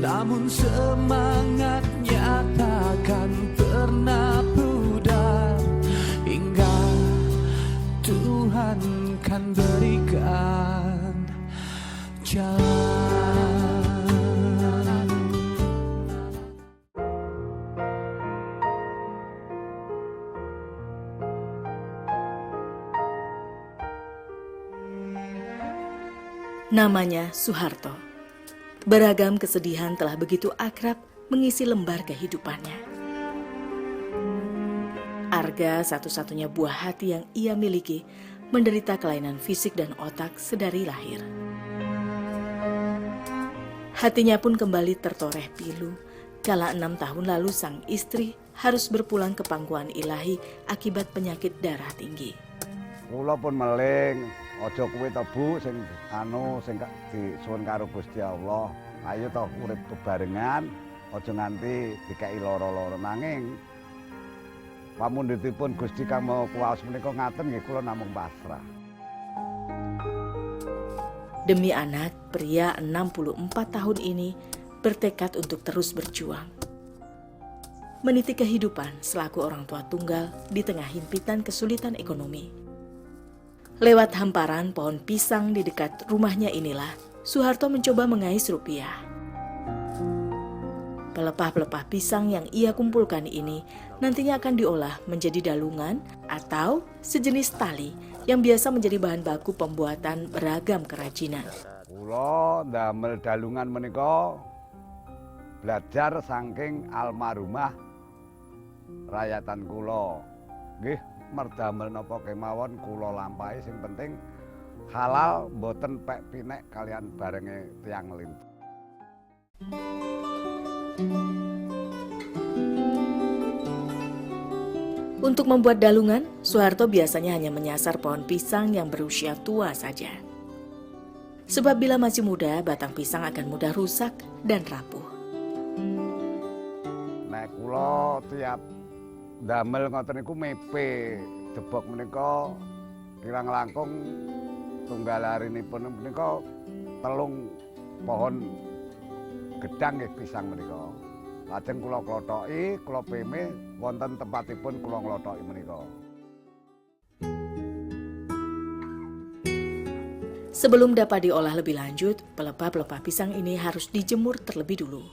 namun semangatnya takkan pernah pudar hingga Tuhan kan berikan jalan. Namanya Soeharto. Beragam kesedihan telah begitu akrab mengisi lembar kehidupannya. Arga, satu-satunya buah hati yang ia miliki, menderita kelainan fisik dan otak sedari lahir. Hatinya pun kembali tertoreh pilu kala 6 tahun lalu sang istri harus berpulang ke pangkuan ilahi akibat penyakit darah tinggi. Kula pun meling, aja kuwi to Bu sing disuwun karo Gusti Allah. Ayo to urip bebarengan, aja nganti dikai lara-lara nanging pamundhutipun Gusti Kang Maha Kuwasa menika ngaten nggih kula namung pasrah. Demi anak, pria 64 tahun ini bertekad untuk terus berjuang. Meniti kehidupan selaku orang tua tunggal di tengah himpitan kesulitan ekonomi. Lewat hamparan pohon pisang di dekat rumahnya inilah, Soeharto mencoba mengais rupiah. Pelepah-pelepah pisang yang ia kumpulkan ini nantinya akan diolah menjadi dalungan atau sejenis tali yang biasa menjadi bahan baku pembuatan beragam kerajinan. Kula ndamel dalungan menika belajar saking almarhumah rayatan kula. Nggih, merdamel napa kemawon kula lampahi, sing penting halal mboten pek pinek kalian barenge tiyang lintang. Untuk membuat dalungan, Soeharto biasanya hanya menyasar pohon pisang yang berusia tua saja. Sebab bila masih muda, batang pisang akan mudah rusak dan rapuh. Nek kula tiap damel ngoten niku mepe jebok menika kirang langkung tunggal harinipun menika 3 pohon gedang nggih pisang menika. Lajeng kula klothoki, kula peme wonten tempatipun kula nglothoki menika. Sebelum dapat diolah lebih lanjut, pelepah-pelepah pisang ini harus dijemur terlebih dulu.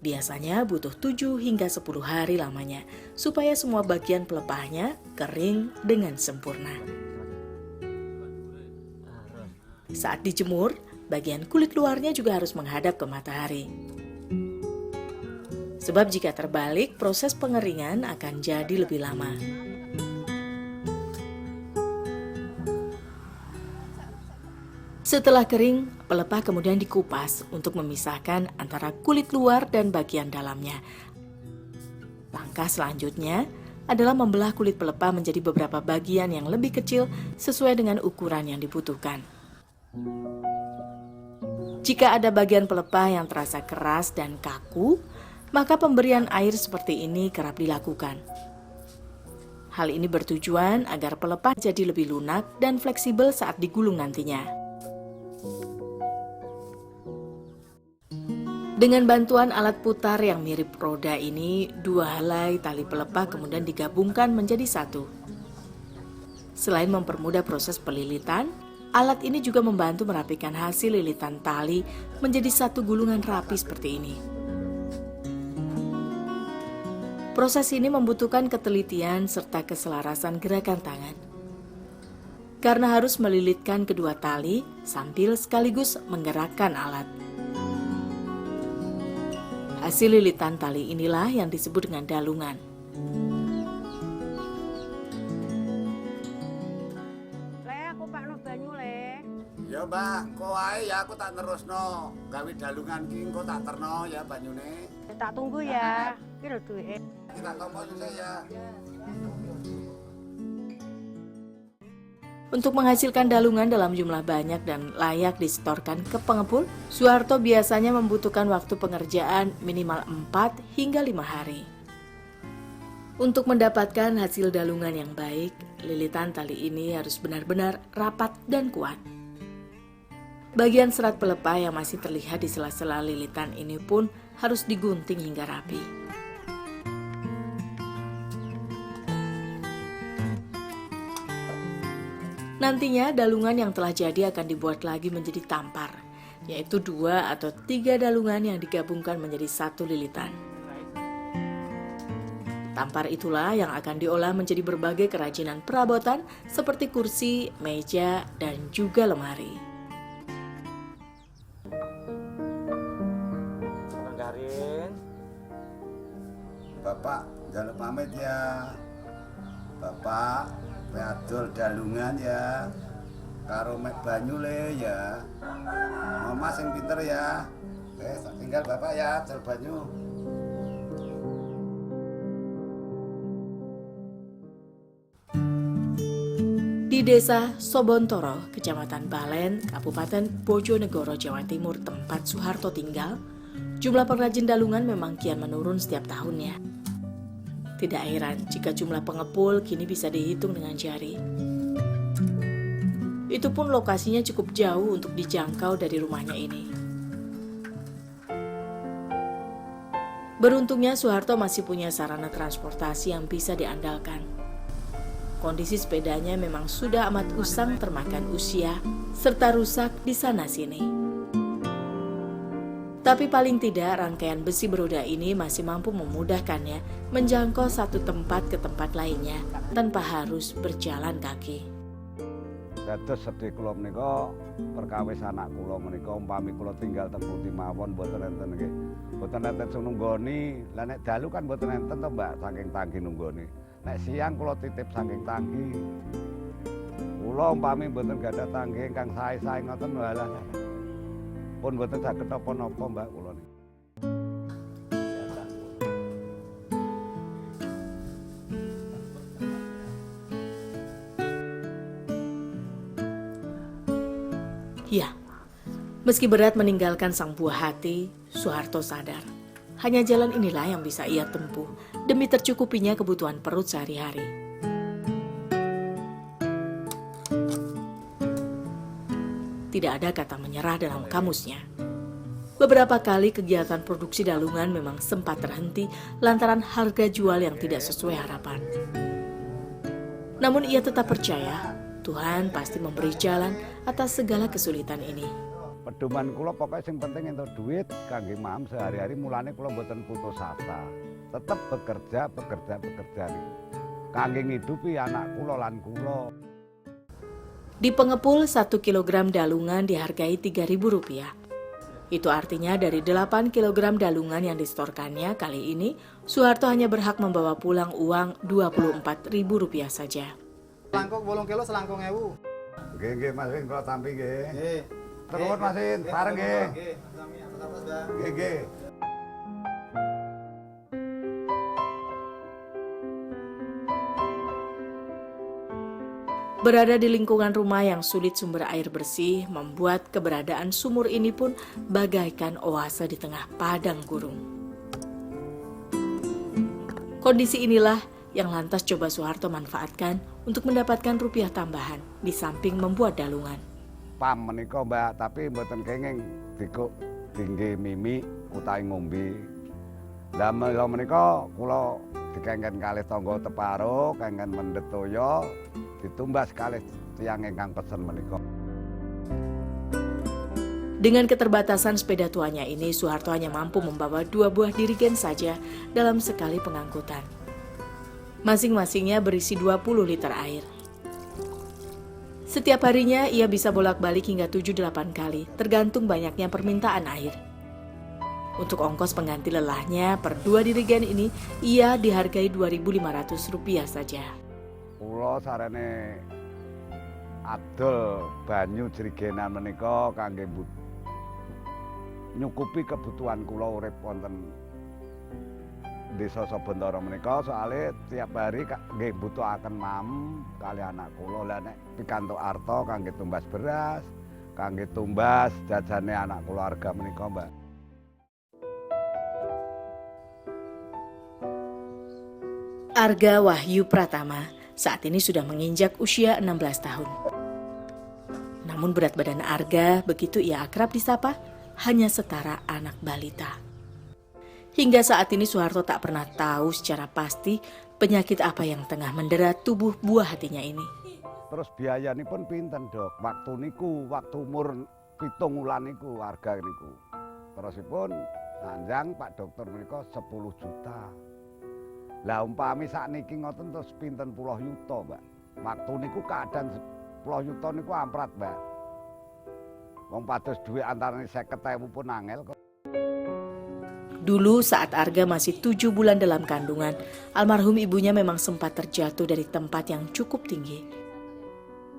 Biasanya butuh 7 hingga 10 hari lamanya supaya semua bagian pelepahnya kering dengan sempurna. Saat dijemur, bagian kulit luarnya juga harus menghadap ke matahari. Sebab jika terbalik, proses pengeringan akan jadi lebih lama. Setelah kering, pelepah kemudian dikupas untuk memisahkan antara kulit luar dan bagian dalamnya. Langkah selanjutnya adalah membelah kulit pelepah menjadi beberapa bagian yang lebih kecil sesuai dengan ukuran yang dibutuhkan. Jika ada bagian pelepah yang terasa keras dan kaku, maka pemberian air seperti ini kerap dilakukan. Hal ini bertujuan agar pelepah jadi lebih lunak dan fleksibel saat digulung nantinya. Dengan bantuan alat putar yang mirip roda ini, 2 helai tali pelepah kemudian digabungkan menjadi satu. Selain mempermudah proses pelilitan, alat ini juga membantu merapikan hasil lilitan tali menjadi satu gulungan rapi seperti ini. Proses ini membutuhkan ketelitian serta keselarasan gerakan tangan. Karena harus melilitkan kedua tali sambil sekaligus menggerakkan alat. Hasil lilitan tali inilah yang disebut dengan dalungan. Le, aku pakno banyu, Le. Ya Mbah, kok ae ya aku tak nerusno. Gawe dalungan ki engko tak terno ya banyune. Tak tunggu ya. Ki lho duwike. Kita tombol ya. Untuk menghasilkan dalungan dalam jumlah banyak dan layak disetorkan ke pengepul, Soeharto biasanya membutuhkan waktu pengerjaan minimal 4 hingga 5 hari. Untuk mendapatkan hasil dalungan yang baik, lilitan tali ini harus benar-benar rapat dan kuat. Bagian serat pelepah yang masih terlihat di sela-sela lilitan ini pun harus digunting hingga rapi. Nantinya dalungan yang telah jadi akan dibuat lagi menjadi tampar, yaitu 2 atau 3 dalungan yang digabungkan menjadi 1 lilitan. Tampar itulah yang akan diolah menjadi berbagai kerajinan perabotan seperti kursi, meja, dan juga lemari. Bapak jangan pamit ya. Bapak peadol dalungan ya. Karo mek banyu le ya. Mama sing pinter ya. Tinggal Bapak ya, adol banyu. Di desa Sobontoro, Kecamatan Balen, Kabupaten Bojonegoro, Jawa Timur, tempat Soeharto tinggal, jumlah pengrajin dalungan memang kian menurun setiap tahunnya. Tidak heran jika jumlah pengepul kini bisa dihitung dengan jari. Itu pun lokasinya cukup jauh untuk dijangkau dari rumahnya ini. Beruntungnya Soeharto masih punya sarana transportasi yang bisa diandalkan. Kondisi sepedanya memang sudah amat usang termakan usia, serta rusak di sana-sini. Tapi paling tidak rangkaian besi beroda ini masih mampu memudahkannya menjangkau satu tempat ke tempat lainnya tanpa harus berjalan kaki. Dados sedih kula menika perkawis anak kula menika umpami kula tinggal teng pundi mawon mboten enten nggih. Mboten enten sing nunggoni. Lah nek dalu kan mboten enten to, Mbak, saking tangki nunggoni. Nek siang kula titip saking tangki. Kula umpami mboten gadah tangki ingkang sae-sae ngoten walah. Pun mboten saged napa-napa, Mbak, kula niki. Ya, meski berat meninggalkan sang buah hati, Soeharto sadar hanya jalan inilah yang bisa ia tempuh demi tercukupinya kebutuhan perut sehari-hari. Tidak ada kata menyerah dalam kamusnya. Beberapa kali kegiatan produksi dalungan memang sempat terhenti lantaran harga jual yang tidak sesuai harapan. Namun ia tetap percaya Tuhan pasti memberi jalan atas segala kesulitan ini. Pedoman kula pokoknya sing penting entuk duit kangge mam sehari-hari, mulane kula mboten putus asa. Tetep bekerja niku. Kangge ngidupi anak kula lan kula. Di pengepul 1 kilogram dalungan dihargai Rp3.000. Itu artinya dari 8 kilogram dalungan yang distorkannya kali ini, Soeharto hanya berhak membawa pulang uang Rp24.000 saja. Selangkung 8 kilo selangkung 1.000. Nggih, Mas Win, kula tampi nggih. Nggih. Terus Mas Win, bareng nggih. Nggih, sami atas Bang. Nggih. Berada di lingkungan rumah yang sulit sumber air bersih membuat keberadaan sumur ini pun bagaikan oase di tengah padang gurun. Kondisi inilah yang lantas coba Soeharto manfaatkan untuk mendapatkan rupiah tambahan di samping membuat dalungan. Pam menika, Mbak, tapi mboten kenging dikuk tinggi mimi utawi ngombe. Lah menika kula dikengken kalih tangga teparo, kengken mendhet toya, ditumbas kalih tiyang ingkang pesen menika. Dengan keterbatasan sepeda tuanya ini, Soeharto hanya mampu membawa 2 buah dirigen saja dalam sekali pengangkutan. Masing-masingnya berisi 20 liter air. Setiap harinya ia bisa bolak-balik hingga 7-8 kali, tergantung banyaknya permintaan air. Untuk ongkos pengganti lelahnya per 2 dirigen ini, ia dihargai Rp2.500 saja. Kula sarene adol banyu jerigenan menika kangge nyukupi kebutuhan kula urip wonten Desa Sobontoro menika, soalnya tiap hari nggih butuhaken mam kali anak kula. Lah nek pikantuk arta kangge tumbas beras, kangge tumbas jajane anak keluarga menika, Mbak. Arga Wahyu Pratama saat ini sudah menginjak usia 16 tahun. Namun berat badan Arga, begitu ia akrab disapa, hanya setara anak balita. Hingga saat ini Soeharto tak pernah tahu secara pasti penyakit apa yang tengah mendera tubuh buah hatinya ini. Terus biaya ini pun pinten dok, waktu umur 7 wulan niku harga niku. Terusipun nanjang Pak Dokter menika 10 juta. Lah umpami sakniki ngoten terus pinten 10 yuta, Mbak. Waktu niku keadaan 10 yuta niku amprat, Mbak. Wong pados dhuwit antarane 50.000 pun angel kok. Dulu saat Arga masih 7 bulan dalam kandungan, almarhum ibunya memang sempat terjatuh dari tempat yang cukup tinggi.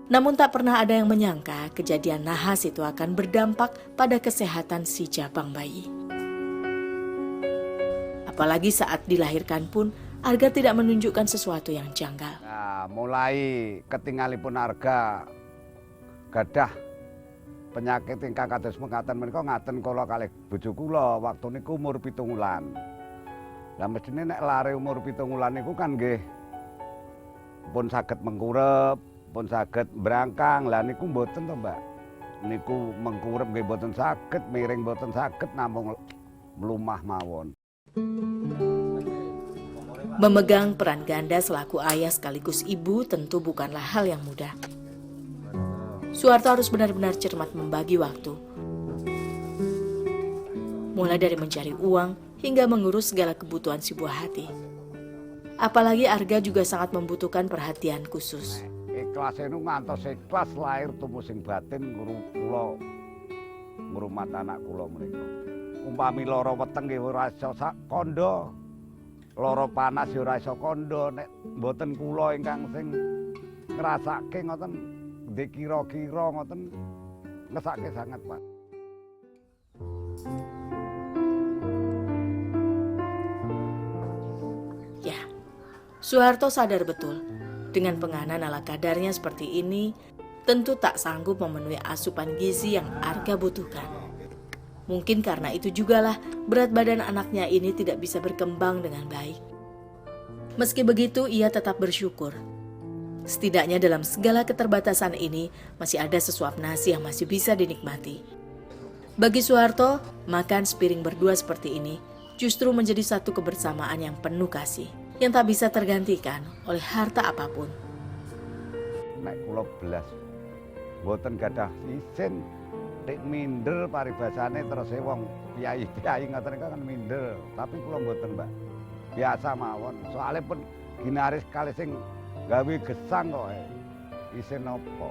Namun tak pernah ada yang menyangka kejadian nahas itu akan berdampak pada kesehatan si jabang bayi. Apalagi saat dilahirkan pun, Arga tidak menunjukkan sesuatu yang janggal. Nah, mulai ketinggalipun Arga gadah penyakit ingkang kados mekaten menika ngaten kula kalih bojo kula waktu niku umur 7 wulan. Lah mestine nek lare umur 7 wulan niku kan nggih pun saged mengkurep, pun saged brangkang. Lah niku mboten to, Mbak. Niku mengkurep nggih mboten saged, miring mboten saged, namung mlumah mawon. Memegang peran ganda selaku ayah sekaligus ibu tentu bukanlah hal yang mudah. Soeharto harus benar-benar cermat membagi waktu. Mulai dari mencari uang hingga mengurus segala kebutuhan si buah hati. Apalagi Arga juga sangat membutuhkan perhatian khusus. Ikhlas itu ngantos ikhlas lahir tumbuh sing batin kula ngrumat anak kula menika. Umpami lara weteng nggih ora iso kandha. Lara panas ya ora iso kandha nek mboten kula ingkang sing ngrasake ngoten. Ndek kira-kira ngoten ngesake sangat, Pak. Ya, Soeharto sadar betul dengan penganan ala kadarnya seperti ini tentu tak sanggup memenuhi asupan gizi yang Arga butuhkan. Mungkin karena itu jugalah berat badan anaknya ini tidak bisa berkembang dengan baik. Meski begitu, ia tetap bersyukur. Setidaknya dalam segala keterbatasan ini masih ada sesuap nasi yang masih bisa dinikmati. Bagi Soeharto, makan sepiring berdua seperti ini justru menjadi satu kebersamaan yang penuh kasih, yang tak bisa tergantikan oleh harta apapun. Nek kula belas mboten gadah isin nek minder paribasane terus wong piyai-piyai ngoten niku kan minder, tapi kula mboten, Mbak. Biasa mawon. Soale pun ginaris kali sing gawe gesang kok isin apa.